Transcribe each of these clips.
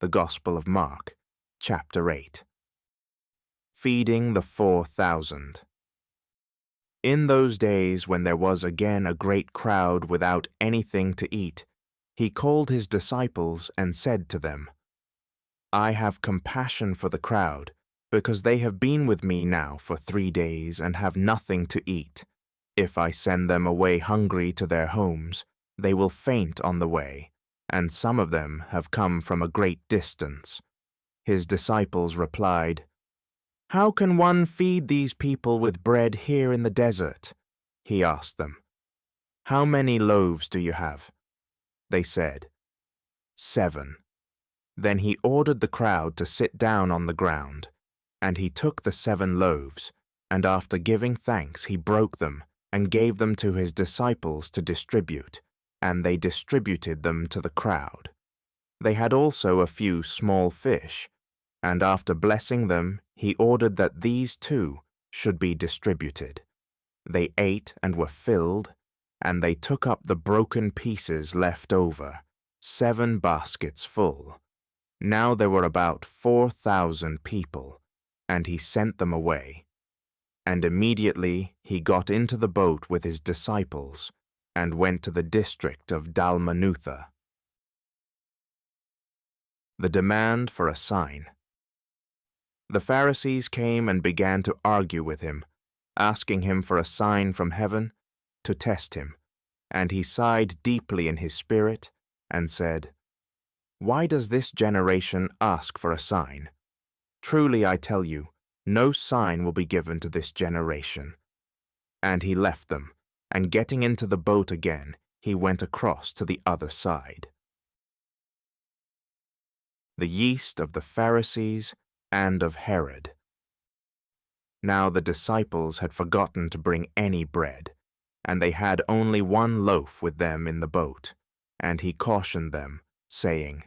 the Gospel of Mark, chapter 8. Feeding the 4,000. In those days when there was again a great crowd without anything to eat, he called his disciples and said to them, I have compassion for the crowd, because they have been with me now for 3 days and have nothing to eat. If I send them away hungry to their homes, they will faint on the way, and some of them have come from a great distance. His disciples replied, How can one feed these people with bread here in the desert? He asked them. How many loaves do you have? They said, 7. Then he ordered the crowd to sit down on the ground, and he took the 7 loaves, and after giving thanks he broke them and gave them to his disciples to distribute, and they distributed them to the crowd. They had also a few small fish, and after blessing them, he ordered that these too should be distributed. They ate and were filled, and they took up the broken pieces left over, 7 baskets full. Now there were about 4,000 people, and he sent them away. And immediately he got into the boat with his disciples, and went to the district of Dalmanutha. The demand for a sign. The Pharisees came and began to argue with him, asking him for a sign from heaven to test him. And he sighed deeply in his spirit and said, Why does this generation ask for a sign? Truly I tell you, no sign will be given to this generation. And he left them, and getting into the boat again, he went across to the other side. The yeast of the Pharisees and of Herod. Now the disciples had forgotten to bring any bread, and they had only 1 loaf with them in the boat, and he cautioned them, saying,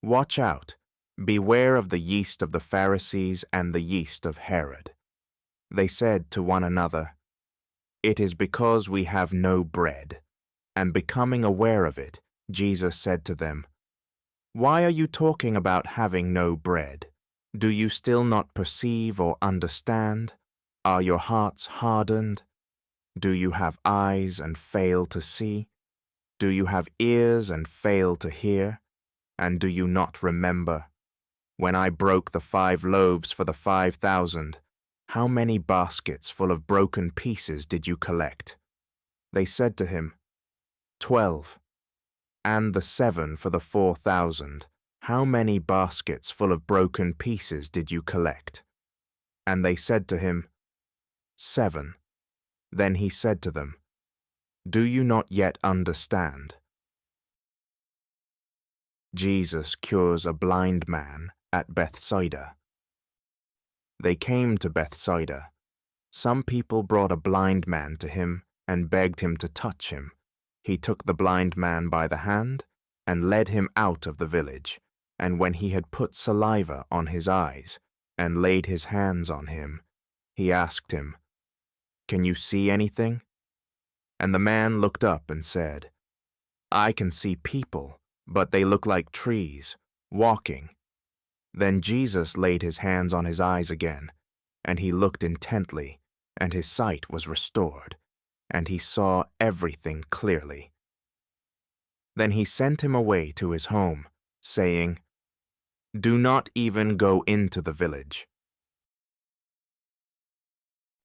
Watch out, beware of the yeast of the Pharisees and the yeast of Herod. They said to one another, It is because we have no bread. And becoming aware of it, Jesus said to them, Why are you talking about having no bread? Do you still not perceive or understand? Are your hearts hardened? Do you have eyes and fail to see? Do you have ears and fail to hear? And do you not remember? When I broke the 5 loaves for the 5,000, how many baskets full of broken pieces did you collect? They said to him, 12. And the 7 for the 4,000, how many baskets full of broken pieces did you collect? And they said to him, 7. Then he said to them, Do you not yet understand? Jesus cures a blind man at Bethsaida. They came to Bethsaida. Some people brought a blind man to him and begged him to touch him. He took the blind man by the hand and led him out of the village, and when he had put saliva on his eyes and laid his hands on him, he asked him, Can you see anything? And the man looked up and said, I can see people, but they look like trees, walking. Then Jesus laid his hands on his eyes again, and he looked intently, and his sight was restored, and he saw everything clearly. Then he sent him away to his home, saying, Do not even go into the village.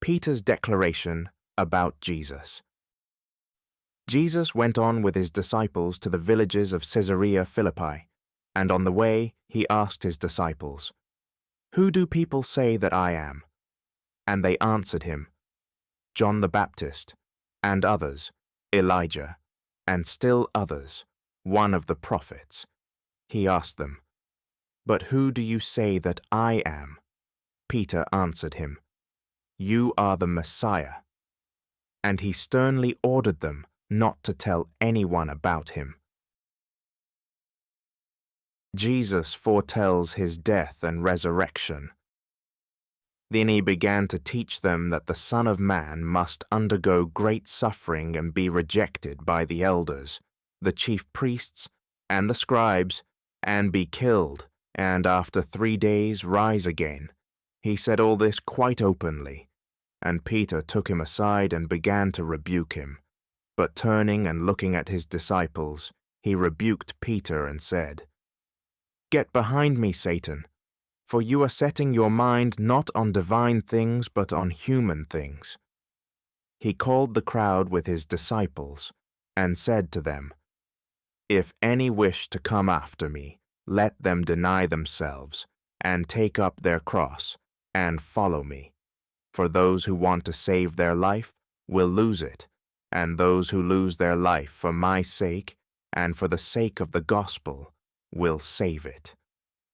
Peter's declaration about Jesus. Jesus went on with his disciples to the villages of Caesarea Philippi, and on the way he asked his disciples, Who do people say that I am? And they answered him, John the Baptist, and others, Elijah, and still others, one of the prophets. He asked them, But who do you say that I am? Peter answered him, You are the Messiah. And he sternly ordered them not to tell anyone about him. Jesus foretells his death and resurrection. Then he began to teach them that the Son of Man must undergo great suffering and be rejected by the elders, the chief priests, and the scribes, and be killed, and after 3 days rise again. He said all this quite openly, and Peter took him aside and began to rebuke him. But turning and looking at his disciples, he rebuked Peter and said, "Get behind me, Satan, for you are setting your mind not on divine things but on human things." He called the crowd with his disciples and said to them, "If any wish to come after me, let them deny themselves and take up their cross and follow me. For those who want to save their life will lose it, and those who lose their life for my sake and for the sake of the gospel will save it.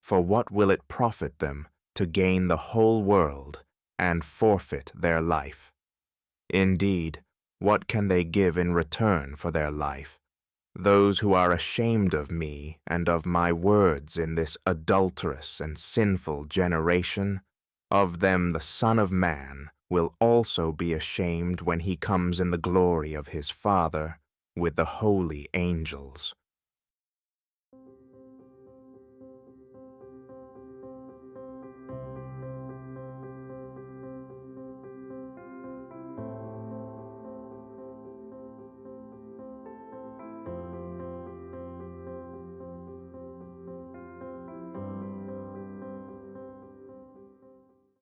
For what will it profit them to gain the whole world and forfeit their life? Indeed, what can they give in return for their life? Those who are ashamed of me and of my words in this adulterous and sinful generation, of them the Son of Man will also be ashamed when he comes in the glory of his Father with the holy angels."